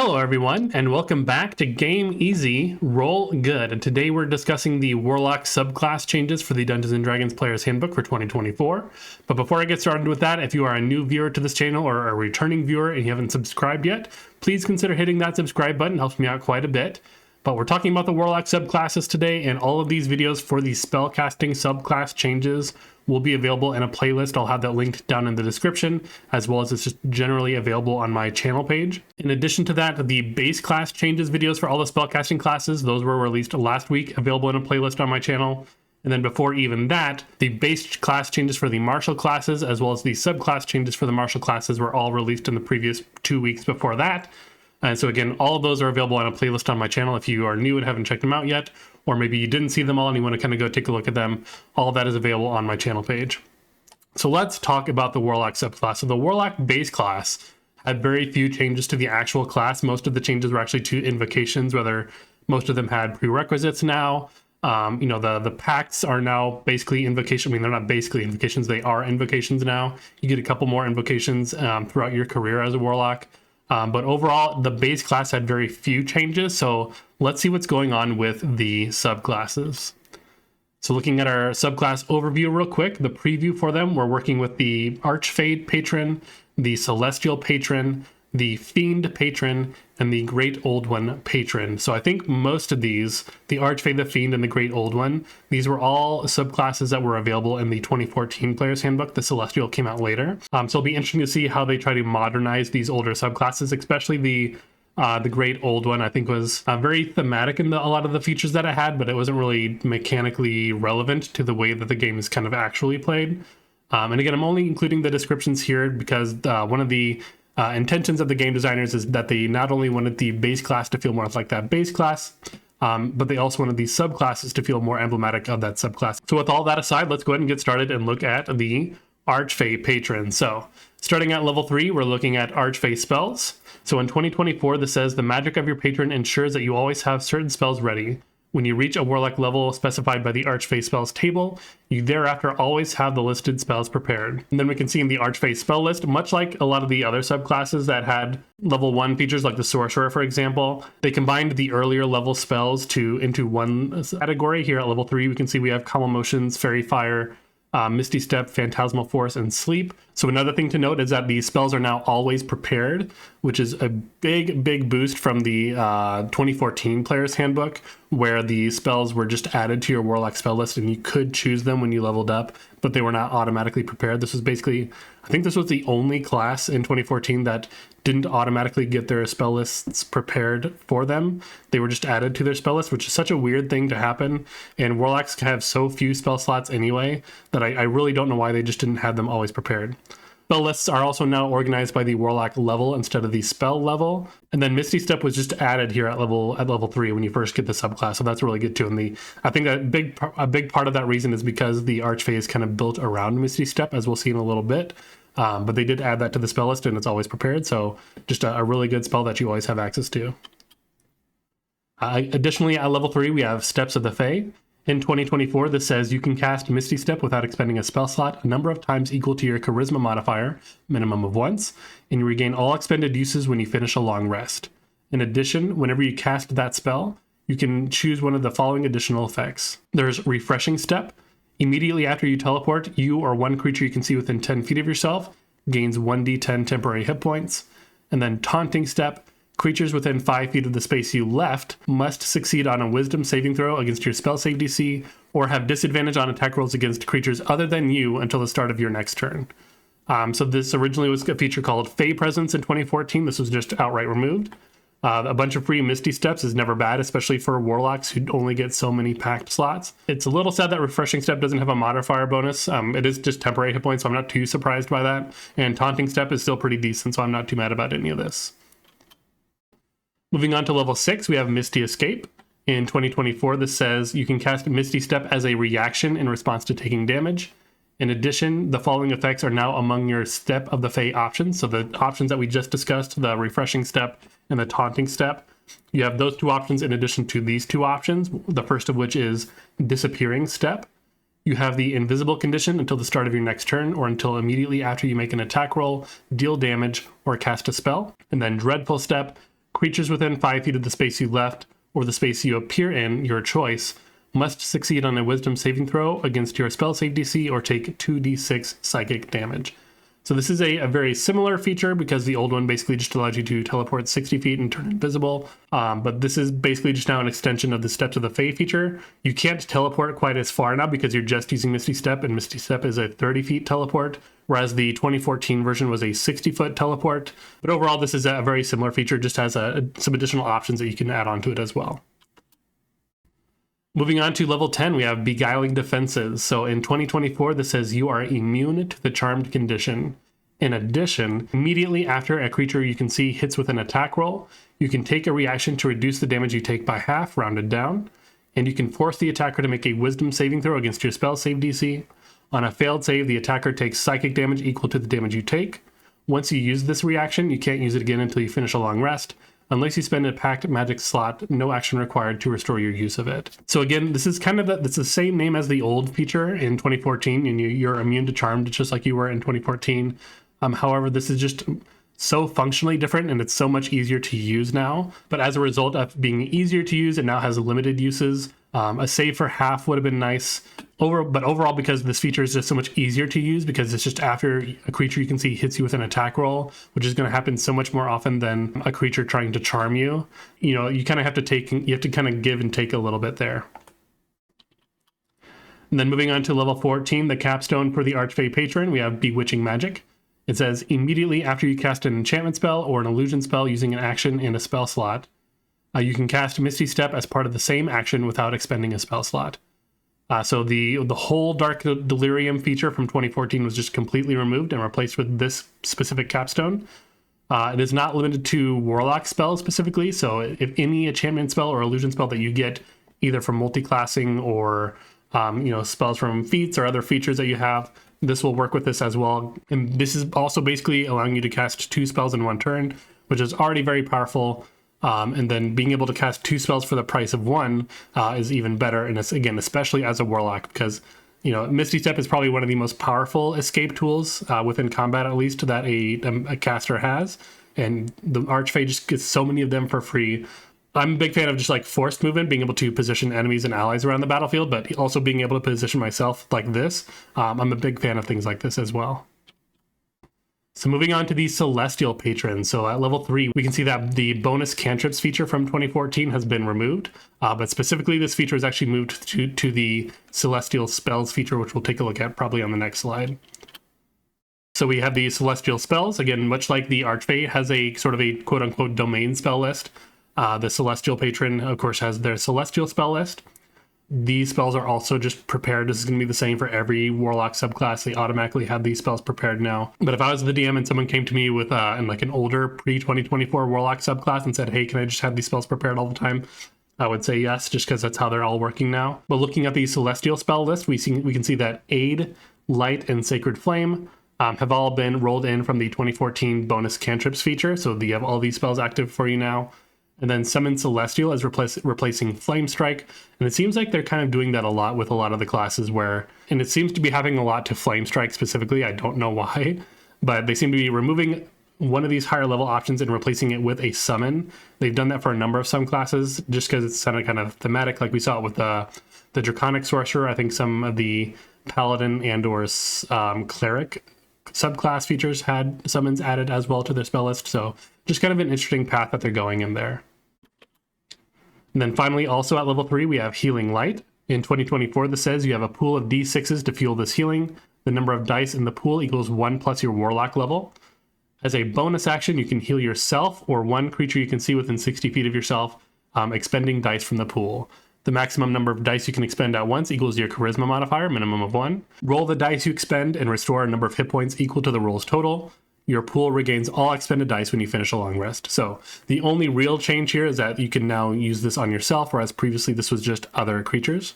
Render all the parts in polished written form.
Hello everyone, and welcome back to Game Easy, Roll Good. And today we're discussing the Warlock subclass changes for the Dungeons & Dragons Player's Handbook for 2024. But before I get started with that, if you are a new viewer to this channel or a returning viewer and you haven't subscribed yet, please consider hitting that subscribe button. It helps me out quite a bit. But we're talking about the Warlock subclasses today, and all of these videos for the spellcasting subclass changes will be available in a playlist. I'll have that linked down in the description, as well as it's just generally available on my channel page. In addition to that, the base class changes videos for all the spellcasting classes, those were released last week, available in a playlist on my channel. And then before even that, the base class changes for the martial classes, as well as the subclass changes for the martial classes, were all released in the previous 2 weeks before that. And so again, all of those are available on a playlist on my channel if you are new and haven't checked them out yet, or maybe you didn't see them all and you want to kind of go take a look at them. All of that is available on my channel page. So let's talk about the Warlock subclass. So the Warlock base class had very few changes to the actual class. Most of the changes were actually to invocations, whether most of them had prerequisites now. The pacts are now basically invocation. I mean, they're not basically invocations, they are invocations now. You get a couple more invocations throughout your career as a Warlock. But overall, the base class had very few changes, so let's see what's going on with the subclasses. So looking at our subclass overview real quick, the preview for them, we're working with the Archfey patron, the Celestial patron, the Fiend patron, and the Great Old One patron. So I think most of these, the Archfey, the Fiend, and the Great Old One, these were all subclasses that were available in the 2014 Player's Handbook. The Celestial came out later. So it'll be interesting to see how they try to modernize these older subclasses, especially the Great Old One. I think was very thematic in a lot of the features that it had, but it wasn't really mechanically relevant to the way that the game is kind of actually played. And again, I'm only including the descriptions here because one of the intentions of the game designers is that they not only wanted the base class to feel more like that base class, but they also wanted these subclasses to feel more emblematic of that subclass. So with all that aside, let's go ahead and get started and look at the Archfey patron. So starting at level 3, we're looking at Archfey spells. So in 2024, this says the magic of your patron ensures that you always have certain spells ready. When you reach a Warlock level specified by the Archfey spells table, you thereafter always have the listed spells prepared. And then we can see in the Archfey spell list, much like a lot of the other subclasses that had level 1 features like the Sorcerer, for example, they combined the earlier level spells into one category. Here at level 3, we can see we have Calm Emotions, Fairy Fire, Misty Step, Phantasmal Force, and Sleep. So another thing to note is that these spells are now always prepared, which is a big boost from the 2014 Player's Handbook, where the spells were just added to your Warlock spell list and you could choose them when you leveled up, but they were not automatically prepared. This was basically, I think this was the only class in 2014 that didn't automatically get their spell lists prepared for them. They were just added to their spell list, which is such a weird thing to happen. And Warlocks have so few spell slots anyway that I really don't know why they just didn't have them always prepared. Spell lists are also now organized by the Warlock level instead of the spell level. And then Misty Step was just added here at level 3 when you first get the subclass. So that's really good too. And I think that a big part of that reason is because the Archfey is kind of built around Misty Step, as we'll see in a little bit. But they did add that to the spell list and it's always prepared. So just a really good spell that you always have access to. Additionally, at level 3, we have Steps of the Fae. In 2024, this says you can cast Misty Step without expending a spell slot a number of times equal to your Charisma modifier, minimum of once, and you regain all expended uses when you finish a long rest. In addition, whenever you cast that spell, you can choose one of the following additional effects. There's Refreshing Step. Immediately after you teleport, you or one creature you can see within 10 feet of yourself gains 1d10 temporary hit points. And then Taunting Step. Creatures within 5 feet of the space you left must succeed on a wisdom saving throw against your spell save DC or have disadvantage on attack rolls against creatures other than you until the start of your next turn. So this originally was a feature called Fey Presence in 2014. This was just outright removed. A bunch of free Misty Steps is never bad, especially for Warlocks who only get so many packed slots. It's a little sad that Refreshing Step doesn't have a modifier bonus. It is just temporary hit points, so I'm not too surprised by that. And Taunting Step is still pretty decent, so I'm not too mad about any of this. Moving on to level 6, we have Misty Escape. In 2024, this says you can cast Misty Step as a reaction in response to taking damage. In addition, the following effects are now among your Step of the Fae options. So the options that we just discussed, the Refreshing Step and the Taunting Step, you have those two options in addition to these two options, the first of which is Disappearing Step. You have the Invisible condition until the start of your next turn or until immediately after you make an attack roll, deal damage, or cast a spell. And then Dreadful Step. Creatures within 5 feet of the space you left or the space you appear in, your choice, must succeed on a wisdom saving throw against your spell save DC or take 2d6 psychic damage. So this is a very similar feature because the old one basically just allows you to teleport 60 feet and turn invisible. But this is basically just now an extension of the Steps of the Fae feature. You can't teleport quite as far now because you're just using Misty Step, and Misty Step is a 30 feet teleport, whereas the 2014 version was a 60-foot teleport. But overall, this is a very similar feature, just has some additional options that you can add on to it as well. Moving on to level 10, we have Beguiling Defenses. So in 2024, this says you are immune to the charmed condition. In addition, immediately after a creature you can see hits with an attack roll, you can take a reaction to reduce the damage you take by half, rounded down, and you can force the attacker to make a wisdom saving throw against your spell save DC. On a failed save, the attacker takes psychic damage equal to the damage you take. Once you use this reaction, you can't use it again until you finish a long rest. Unless you spend a packed magic slot, no action required to restore your use of it. So again, this is kind of it's the same name as the old feature in 2014, and you're immune to charmed just like you were in 2014. However, this is just so functionally different, and it's so much easier to use now. But as a result of being easier to use, it now has limited uses. A save for half would have been nice. But overall, because this feature is just so much easier to use, because it's just after a creature you can see hits you with an attack roll, which is going to happen so much more often than a creature trying to charm you. You know, you kind of have to kind of give and take a little bit there. And then moving on to level 14, the capstone for the Archfey patron, we have Bewitching Magic. It says immediately after you cast an enchantment spell or an illusion spell using an action in a spell slot, you can cast Misty Step as part of the same action without expending a spell slot. So the whole Dark Delirium feature from 2014 was just completely removed and replaced with this specific capstone. It is not limited to Warlock spells specifically, so if any enchantment spell or illusion spell that you get either from multiclassing or spells from feats or other features that you have, this will work with this as well. And this is also basically allowing you to cast 2 spells in 1 turn, which is already very powerful. And then being able to cast 2 spells for the price of 1 is even better. And it's, again, especially as a Warlock, because, Misty Step is probably one of the most powerful escape tools within combat, at least, that a caster has. And the Archfey just gets so many of them for free. I'm a big fan of just like forced movement, being able to position enemies and allies around the battlefield, but also being able to position myself like this. I'm a big fan of things like this as well. So moving on to the Celestial Patrons. So at level 3, we can see that the bonus cantrips feature from 2014 has been removed, but specifically this feature is actually moved to the Celestial Spells feature, which we'll take a look at probably on the next slide. So we have the Celestial Spells. Again, much like the Archfey has a sort of a quote-unquote domain spell list, the Celestial Patron, of course, has their Celestial spell list. These spells are also just prepared. This is going to be the same for every Warlock subclass. They automatically have these spells prepared now. But if I was the DM and someone came to me with an older pre-2024 Warlock subclass and said, hey, can I just have these spells prepared all the time? I would say yes, just because that's how they're all working now. But looking at the Celestial spell list, we can see that Aid, Light, and Sacred Flame have all been rolled in from the 2014 bonus cantrips feature. So you have all these spells active for you now. And then Summon Celestial is replacing Flame Strike. And it seems like they're kind of doing that a lot with a lot of the classes and it seems to be having a lot to Flame Strike specifically. I don't know why, but they seem to be removing one of these higher level options and replacing it with a Summon. They've done that for a number of some classes just because it's kind of thematic, like we saw it with the Draconic Sorcerer. I think some of the Paladin and or Cleric subclass features had summons added as well to their spell list. So just kind of an interesting path that they're going in there. And then finally, also at level 3, we have Healing Light. In 2024, this says you have a pool of D6s to fuel this healing. The number of dice in the pool equals 1 plus your Warlock level. As a bonus action, you can heal yourself or one creature you can see within 60 feet of yourself, expending dice from the pool. The maximum number of dice you can expend at once equals your Charisma modifier, minimum of 1. Roll the dice you expend and restore a number of hit points equal to the roll's total. Your pool regains all expended dice when you finish a long rest. So the only real change here is that you can now use this on yourself, whereas previously this was just other creatures.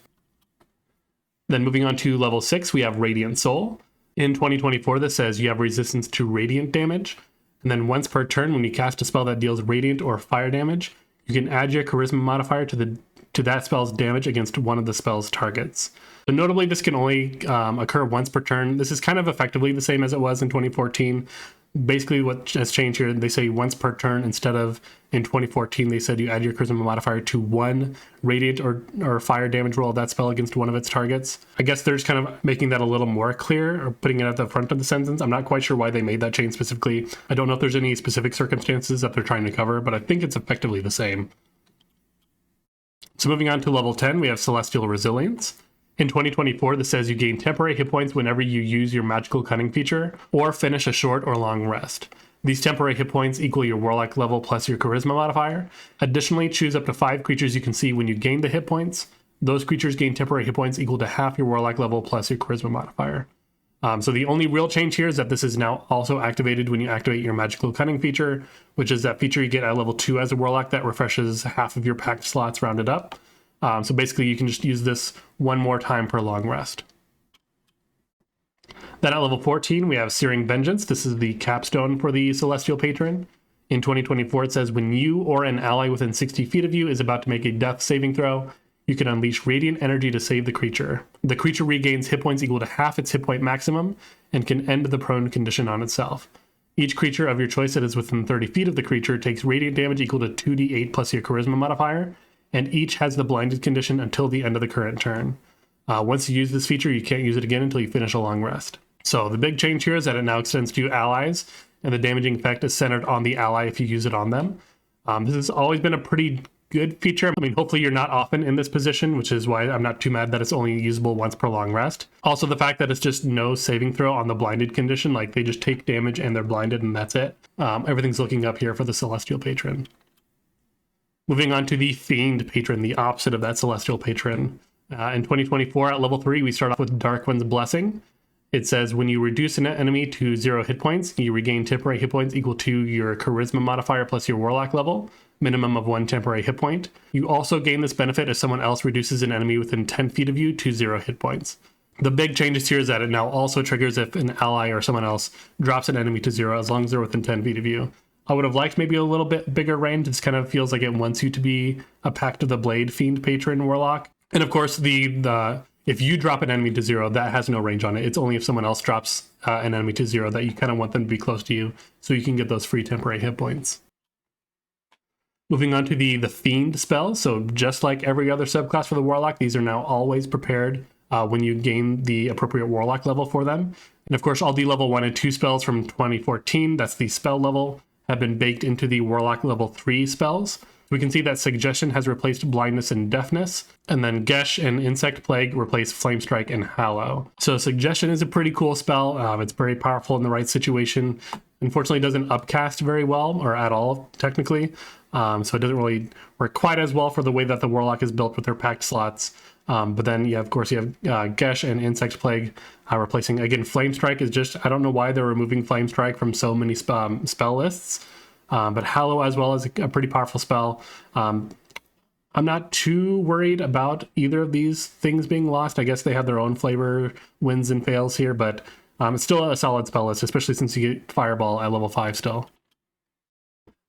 Then moving on to level 6, we have Radiant Soul. In 2024, this says you have resistance to radiant damage. And then once per turn, when you cast a spell that deals radiant or fire damage, you can add your Charisma modifier to that spell's damage against one of the spell's targets. So notably, this can only occur once per turn. This is kind of effectively the same as it was in 2014. Basically what has changed here, they say once per turn instead of in 2014, they said you add your charisma modifier to 1 radiant or fire damage roll of that spell against one of its targets. I guess they're just kind of making that a little more clear, or putting it at the front of the sentence. I'm not quite sure why they made that change specifically. I don't know if there's any specific circumstances that they're trying to cover, but I think it's effectively the same. So moving on to level 10, we have Celestial Resilience. In 2024, this says you gain temporary hit points whenever you use your Magical Cunning feature or finish a short or long rest. These temporary hit points equal your Warlock level plus your Charisma modifier. Additionally, choose up to 5 creatures you can see when you gain the hit points. Those creatures gain temporary hit points equal to half your Warlock level plus your Charisma modifier. So the only real change here is that this is now also activated when you activate your Magical Cunning feature, which is that feature you get at level 2 as a Warlock that refreshes half of your packed slots rounded up. So basically you can just use this one more time per long rest. Then at level 14, we have Searing Vengeance. This is the capstone for the Celestial Patron. In 2024, it says when you or an ally within 60 feet of you is about to make a death saving throw, you can unleash radiant energy to save the creature. The creature regains hit points equal to half its hit point maximum and can end the prone condition on itself. Each creature of your choice that is within 30 feet of the creature takes radiant damage equal to 2d8 plus your Charisma modifier, and each has the blinded condition until the end of the current turn. Once you use this feature, you can't use it again until you finish a long rest. So the big change here is that it now extends to allies, and the damaging effect is centered on the ally if you use it on them. This has always been a pretty good feature. I mean, hopefully you're not often in this position, which is why I'm not too mad that it's only usable once per long rest. Also, the fact that it's just no saving throw on the blinded condition, like they just take damage and they're blinded and that's it. Everything's looking up here for the Celestial Patron. Moving on to the Fiend Patron, the opposite of that Celestial Patron. In 2024 at level 3, we start off with Darkwind's Blessing. It says when you reduce an enemy to 0 hit points, you regain temporary hit points equal to your Charisma modifier plus your Warlock level, minimum of 1 temporary hit point. You also gain this benefit if someone else reduces an enemy within 10 feet of you to 0 hit points. The big changes here is that it now also triggers if an ally or someone else drops an enemy to 0 as long as they're within 10 feet of you. I would have liked maybe a little bit bigger range. This kind of feels like it wants you to be a Pact of the Blade Fiend Patron Warlock. And of course, if you drop an enemy to 0, that has no range on it. It's only if someone else drops an enemy to 0 that you kind of want them to be close to you so you can get those free temporary hit points. Moving on to the Fiend spell. So just like every other subclass for the Warlock, these are now always prepared when you gain the appropriate Warlock level for them. And of course, all the level 1 and 2 spells from 2014, that's the spell level, have been baked into the Warlock level 3 spells. We can see that Suggestion has replaced Blindness and Deafness, and then Gesh and Insect Plague replace Flame Strike and Hallow. So Suggestion is a pretty cool spell. It's very powerful in the right situation. Unfortunately, it doesn't upcast very well, or at all, technically. So it doesn't really work quite as well for the way that the Warlock is built with their packed slots. But then, yeah, of course, you have Gesh and Insect Plague replacing, again, Flame Strike is just, I don't know why they're removing Flame Strike from so many spell lists. But Hallow as well is a pretty powerful spell. I'm not too worried about either of these things being lost. I guess they have their own flavor, wins and fails here, but it's still a solid spell list, especially since you get Fireball at level 5 still.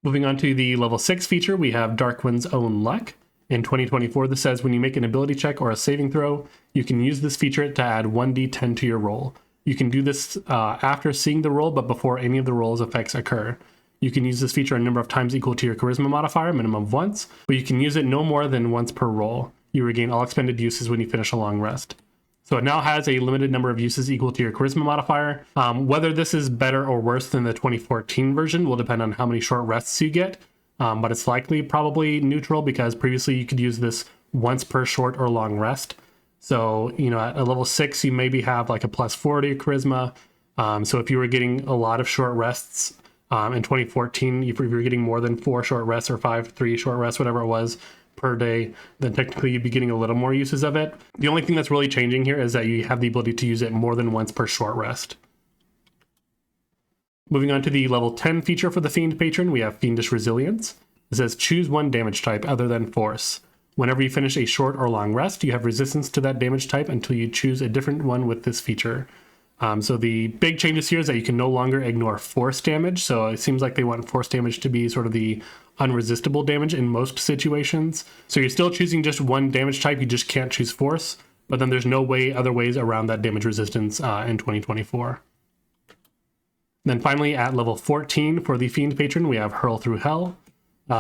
Moving on to the level 6 feature, we have Darkwind's Own Luck. In 2024, this says when you make an ability check or a saving throw, you can use this feature to add 1d10 to your roll. You can do this after seeing the roll, but before any of the roll's effects occur. You can use this feature a number of times equal to your Charisma modifier, minimum of once, but you can use it no more than once per roll. You regain all expended uses when you finish a long rest. So it now has a limited number of uses equal to your Charisma modifier. Whether this is better or worse than the 2014 version will depend on how many short rests you get, but it's likely probably neutral because previously you could use this once per short or long rest. So, you know, at a level 6, you maybe have like a +4 to your Charisma. So if you were getting a lot of short rests, in 2014, if you're getting more than 4 short rests or 3 short rests, whatever it was, per day, then technically you'd be getting a little more uses of it. The only thing that's really changing here is that you have the ability to use it more than once per short rest. Moving on to the level 10 feature for the Fiend Patron, we have Fiendish Resilience. It says choose one damage type other than Force. Whenever you finish a short or long rest, you have resistance to that damage type until you choose a different one with this feature. So the big changes here is that you can no longer ignore force damage. So it seems like they want force damage to be sort of the unresistible damage in most situations. So you're still choosing just one damage type, you just can't choose force, but then there's no other ways around that damage resistance in 2024. Then finally, at level 14 for the Fiend patron, we have Hurl Through Hell.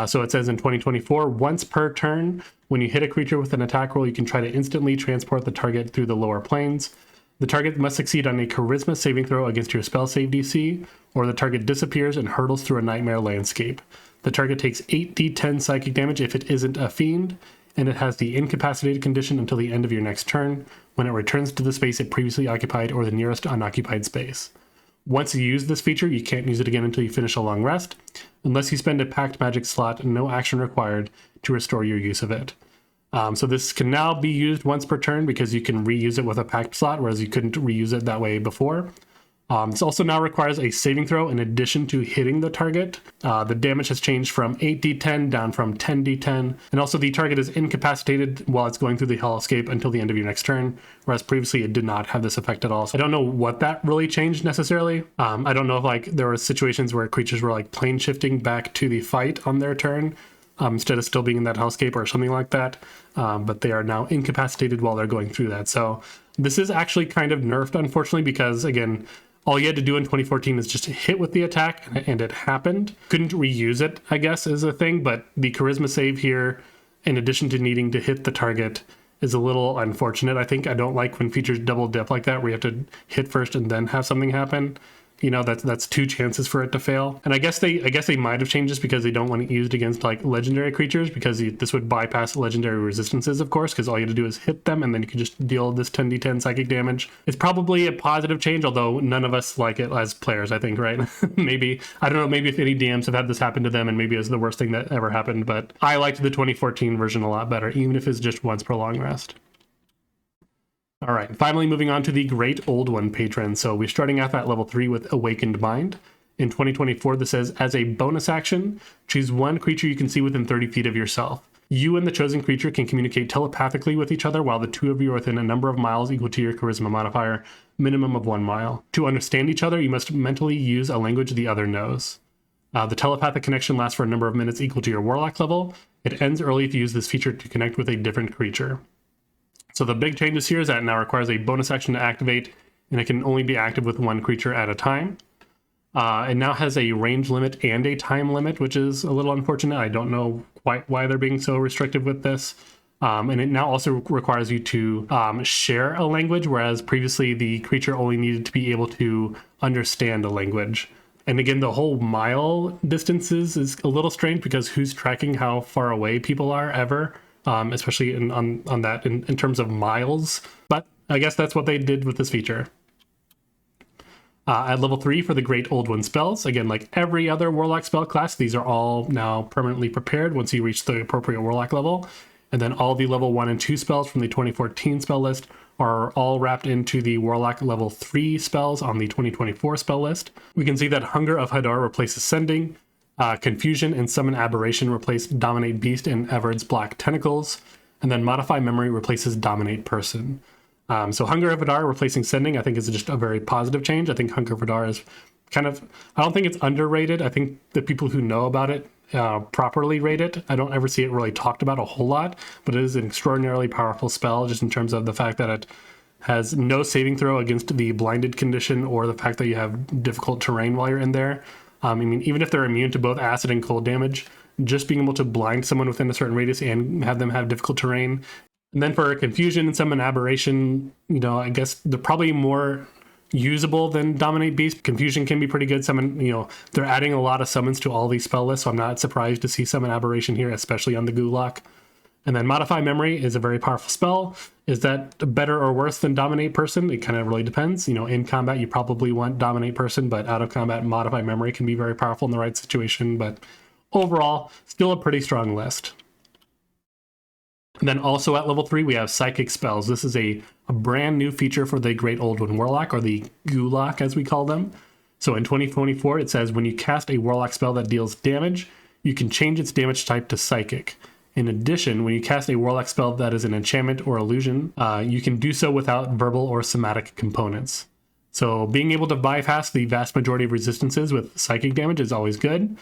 So it says in 2024, once per turn, when you hit a creature with an attack roll, you can try to instantly transport the target through the lower planes. The target must succeed on a Charisma saving throw against your spell save DC, or the target disappears and hurtles through a nightmare landscape. The target takes 8d10 psychic damage if it isn't a Fiend, and it has the incapacitated condition until the end of your next turn, when it returns to the space it previously occupied or the nearest unoccupied space. Once you use this feature, you can't use it again until you finish a long rest, unless you spend a packed magic slot, no action required to restore your use of it. So this can now be used once per turn because you can reuse it with a packed slot, whereas you couldn't reuse it that way before. This also now requires a saving throw in addition to hitting the target. The damage has changed from 8d10 down from 10d10, and also the target is incapacitated while it's going through the hellscape until the end of your next turn, whereas previously it did not have this effect at all. So I don't know what that really changed necessarily. I don't know if like there were situations where creatures were like plane shifting back to the fight on their turn instead of still being in that hellscape or something like that, but they are now incapacitated while they're going through that. So this is actually kind of nerfed, unfortunately, because again, all you had to do in 2014 is just hit with the attack, and it happened. Couldn't reuse it, I guess, is a thing, but the charisma save here, in addition to needing to hit the target, is a little unfortunate. I think I don't like when features double dip like that, where you have to hit first and then have something happen. You know, that's two chances for it to fail. And I guess they might have changed this because they don't want it used against like legendary creatures, because this would bypass legendary resistances, of course, because all you have to do is hit them and then you can just deal this 10d10 psychic damage. It's probably a positive change, although none of us like it as players, I think, right? Maybe, I don't know, maybe if any DMs have had this happen to them and maybe it's the worst thing that ever happened, but I liked the 2014 version a lot better, even if it's just once per long rest. All right, finally moving on to the Great Old One patron. So we're starting off at level 3 with Awakened Mind. In 2024, this says, as a bonus action, choose one creature you can see within 30 feet of yourself. You and the chosen creature can communicate telepathically with each other while the two of you are within a number of miles equal to your charisma modifier, minimum of 1 mile. To understand each other, you must mentally use a language the other knows. The telepathic connection lasts for a number of minutes equal to your Warlock level. It ends early if you use this feature to connect with a different creature. So the big changes here is that it now requires a bonus action to activate, and it can only be active with one creature at a time. It now has a range limit and a time limit, which is a little unfortunate. I don't know quite why they're being so restrictive with this. And it now also requires you to share a language, whereas previously the creature only needed to be able to understand a language. And again, the whole mile distances is a little strange because who's tracking how far away people are ever? Especially on that in terms of miles. But I guess that's what they did with this feature. At level 3 for the Great Old One spells, again, like every other Warlock spell class, these are all now permanently prepared once you reach the appropriate Warlock level. And then all the level 1 and 2 spells from the 2014 spell list are all wrapped into the Warlock level 3 spells on the 2024 spell list. We can see that Hunger of Hadar replaces Sending. Confusion and Summon Aberration replace Dominate Beast and Everard's Black Tentacles, and then Modify Memory replaces Dominate Person. So Hunger of Hadar replacing Sending, I think, is just a very positive change. I think Hunger of Hadar is kind of, I don't think it's underrated. I think the people who know about it properly rate it. I don't ever see it really talked about a whole lot, but it is an extraordinarily powerful spell just in terms of the fact that it has no saving throw against the blinded condition or the fact that you have difficult terrain while you're in there. I mean, even if they're immune to both acid and cold damage, just being able to blind someone within a certain radius and have them have difficult terrain. And then for Confusion and Summon Aberration, you know, I guess they're probably more usable than Dominate Beast. Confusion can be pretty good. Summon, you know, they're adding a lot of summons to all these spell lists, so I'm not surprised to see Summon Aberration here, especially on the Gulak. And then Modify Memory is a very powerful spell. Is that better or worse than Dominate Person? It kind of really depends. You know, in combat, you probably want Dominate Person, but out of combat, Modify Memory can be very powerful in the right situation. But overall, still a pretty strong list. And then also at level 3, we have Psychic Spells. This is a brand new feature for the Great Old One Warlock, or the Gulak as we call them. So in 2024, it says when you cast a Warlock spell that deals damage, you can change its damage type to Psychic. In addition, when you cast a Warlock spell that is an enchantment or illusion, you can do so without verbal or somatic components. So being able to bypass the vast majority of resistances with psychic damage is always good.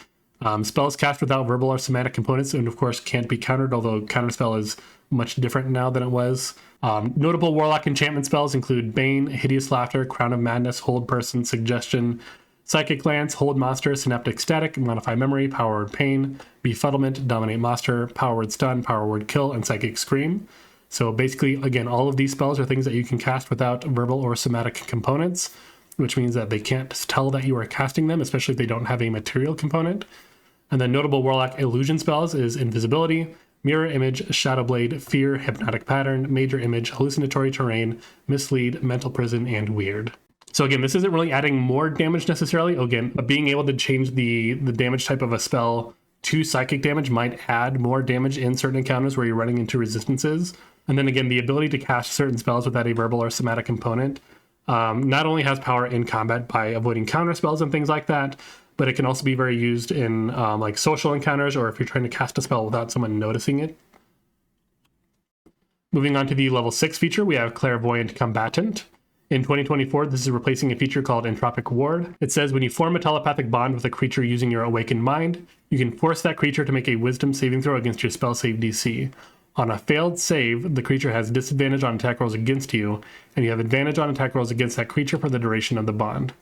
Spells cast without verbal or somatic components, and of course can't be countered, although counterspell is much different now than it was. Notable Warlock enchantment spells include Bane, Hideous Laughter, Crown of Madness, Hold Person, Suggestion, Psychic Lance, Hold Monster, Synaptic Static, Modify Memory, Power Word Pain, Befuddlement, Dominate Monster, Power Word Stun, Power Word Kill, and Psychic Scream. So basically, again, all of these spells are things that you can cast without verbal or somatic components, which means that they can't tell that you are casting them, especially if they don't have a material component. And then notable Warlock illusion spells is Invisibility, Mirror Image, Shadow Blade, Fear, Hypnotic Pattern, Major Image, Hallucinatory Terrain, Mislead, Mental Prison, and Weird. So again, this isn't really adding more damage necessarily. Again, being able to change the damage type of a spell to psychic damage might add more damage in certain encounters where you're running into resistances. And then again, the ability to cast certain spells without a verbal or somatic component not only has power in combat by avoiding counter spells and things like that, but it can also be very used in like social encounters or if you're trying to cast a spell without someone noticing it. Moving on to the level 6 feature, we have Clairvoyant Combatant. In 2024, this is replacing a feature called Entropic Ward. It says when you form a telepathic bond with a creature using your awakened mind, you can force that creature to make a wisdom saving throw against your spell save DC. On a failed save, the creature has disadvantage on attack rolls against you, and you have advantage on attack rolls against that creature for the duration of the bond.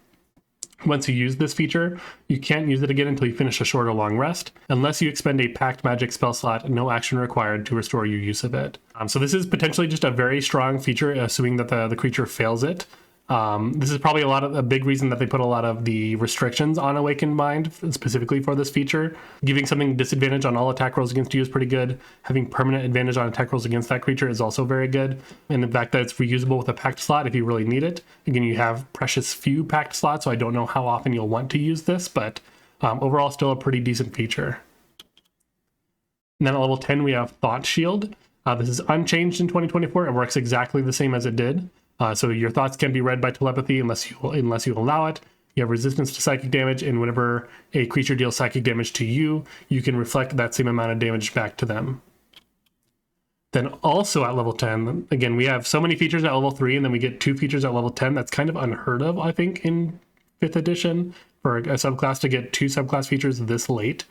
Once you use this feature, you can't use it again until you finish a short or long rest. Unless you expend a Pact Magic spell slot, no action required to restore your use of it. So this is potentially just a very strong feature, assuming that the creature fails it. This is probably a big reason that they put a lot of the restrictions on Awakened Mind, specifically for this feature. Giving something disadvantage on all attack rolls against you is pretty good. Having permanent advantage on attack rolls against that creature is also very good. And the fact that it's reusable with a Pact slot if you really need it. Again, you have precious few Pact slots, so I don't know how often you'll want to use this, but overall still a pretty decent feature. And then at level 10, we have Thought Shield. This is unchanged in 2024. It works exactly the same as it did. So your thoughts can be read by telepathy unless you allow it. You have resistance to psychic damage, and whenever a creature deals psychic damage to you, you can reflect that same amount of damage back to them. Then also at level 10, again, we have so many features at level 3, and then we get 2 features at level 10. That's kind of unheard of, I think, in 5th edition for a subclass to get 2 subclass features this late.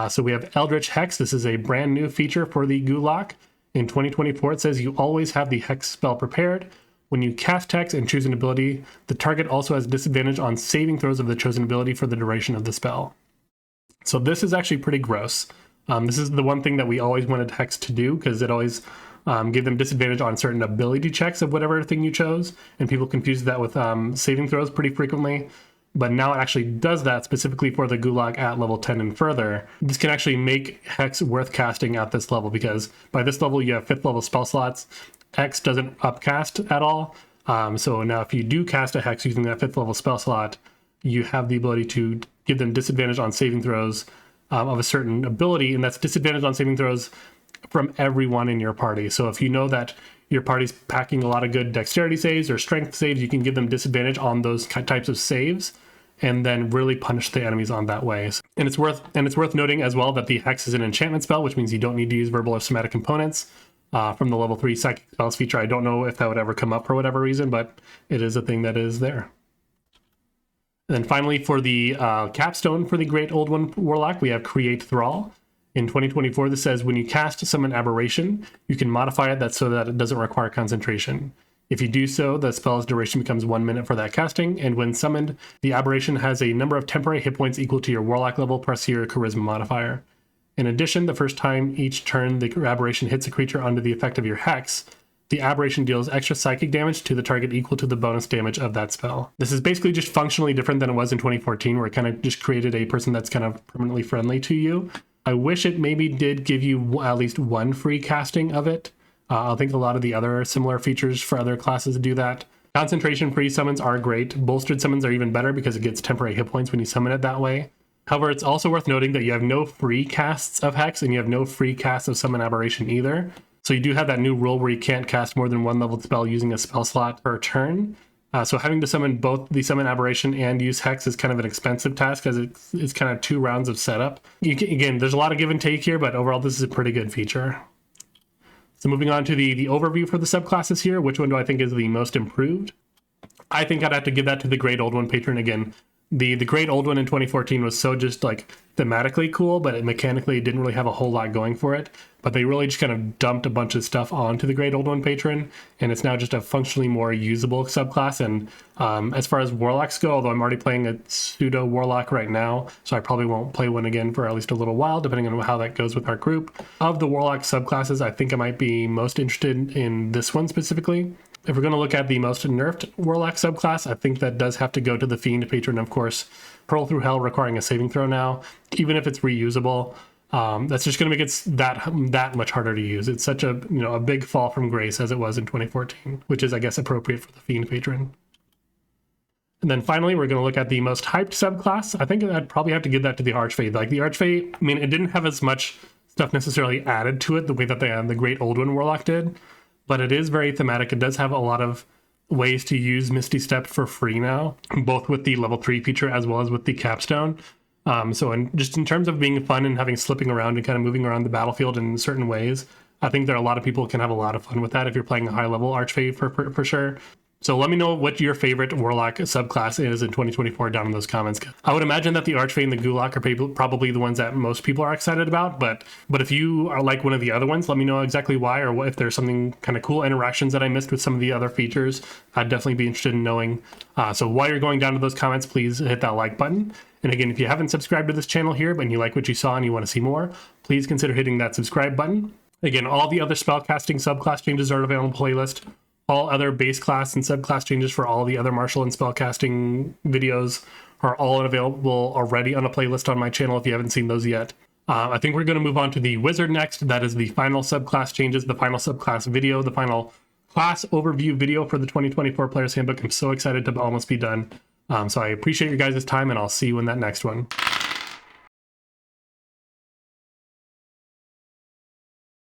So we have Eldritch Hex. This is a brand new feature for the Gulag. In 2024, it says you always have the Hex spell prepared. When you cast Hex and choose an ability, the target also has disadvantage on saving throws of the chosen ability for the duration of the spell. So this is actually pretty gross. This is the one thing that we always wanted Hex to do, because it always gave them disadvantage on certain ability checks of whatever thing you chose, and people confuse that with saving throws pretty frequently. But now it actually does that specifically for the Gulag at level 10 and further. This can actually make Hex worth casting at this level, because by this level you have 5th level spell slots. Hex doesn't upcast at all. So now if you do cast a Hex using that 5th level spell slot, you have the ability to give them disadvantage on saving throws of a certain ability, and that's disadvantage on saving throws from everyone in your party. So if you know that your party's packing a lot of good dexterity saves or strength saves, you can give them disadvantage on those types of saves, and then really punish the enemies on that way. And it's worth noting as well that the Hex is an enchantment spell, which means you don't need to use verbal or somatic components. From the level 3 psychic spells feature. I don't know if that would ever come up for whatever reason, but it is a thing that is there. And then finally, for the capstone for the Great Old One Warlock, we have Create Thrall. In 2024, this says when you cast Summon Aberration, you can modify it so that it doesn't require concentration. If you do so, the spell's duration becomes 1 minute for that casting, and when summoned, the Aberration has a number of temporary hit points equal to your Warlock level plus your Charisma modifier. In addition, the first time each turn the aberration hits a creature under the effect of your Hex, the aberration deals extra psychic damage to the target equal to the bonus damage of that spell. This is basically just functionally different than it was in 2014, where it kind of just created a person that's kind of permanently friendly to you. I wish it maybe did give you at least one free casting of it. I think a lot of the other similar features for other classes do that. Concentration-free summons are great. Bolstered summons are even better because it gets temporary hit points when you summon it that way. However, it's also worth noting that you have no free casts of Hex and you have no free casts of Summon Aberration either. So you do have that new rule where you can't cast more than 1 leveled spell using a spell slot per turn. So having to summon both the Summon Aberration and use Hex is kind of an expensive task, as it's kind of 2 rounds of setup. Again, there's a lot of give and take here, but overall this is a pretty good feature. So moving on to the overview for the subclasses here, which one do I think is the most improved? I think I'd have to give that to the Great Old One patron again. The great old one in 2014 was so just like thematically cool, but it mechanically didn't really have a whole lot going for it. But they really just kind of dumped a bunch of stuff onto the great old one patron, and it's now just a functionally more usable subclass. And as far as warlocks go, although I'm already playing a pseudo warlock right now, so I probably won't play one again for at least a little while, depending on how that goes with our group. Of the warlock subclasses, I think I might be most interested in this one specifically. If we're going to look at the most nerfed Warlock subclass, I think that does have to go to the Fiend patron, of course. Pearl Through Hell requiring a saving throw now, even if it's reusable. That's just going to make it that much harder to use. It's such a a big fall from grace as it was in 2014, which is, I guess, appropriate for the Fiend patron. And then finally, we're going to look at the most hyped subclass. I think I'd probably have to give that to the Archfey. Like the Archfey, I mean, it didn't have as much stuff necessarily added to it the way that the Great Old One Warlock did. But it is very thematic. It does have a lot of ways to use Misty Step for free now, both with the level 3 feature as well as with the capstone. So just in terms of being fun and having slipping around and kind of moving around the battlefield in certain ways, I think there are a lot of people can have a lot of fun with that if you're playing a high level Archfey for sure. So let me know what your favorite Warlock subclass is in 2024 down in those comments. I would imagine that the Archfey and the Gulag are probably the ones that most people are excited about, but if you are like one of the other ones, let me know exactly why, or if there's something kind of cool interactions that I missed with some of the other features. I'd definitely be interested in knowing. So while you're going down to those comments, please hit that like button. And again, if you haven't subscribed to this channel here, but you like what you saw and you want to see more, please consider hitting that subscribe button. Again, all the other spellcasting subclass changes are available in the playlist. All other base class and subclass changes for all the other martial and spellcasting videos are all available already on a playlist on my channel if you haven't seen those yet. I think we're going to move on to the wizard next. That is the final subclass changes, the final subclass video, the final class overview video for the 2024 Player's Handbook. I'm so excited to almost be done. So I appreciate your guys' time, and I'll see you in that next one.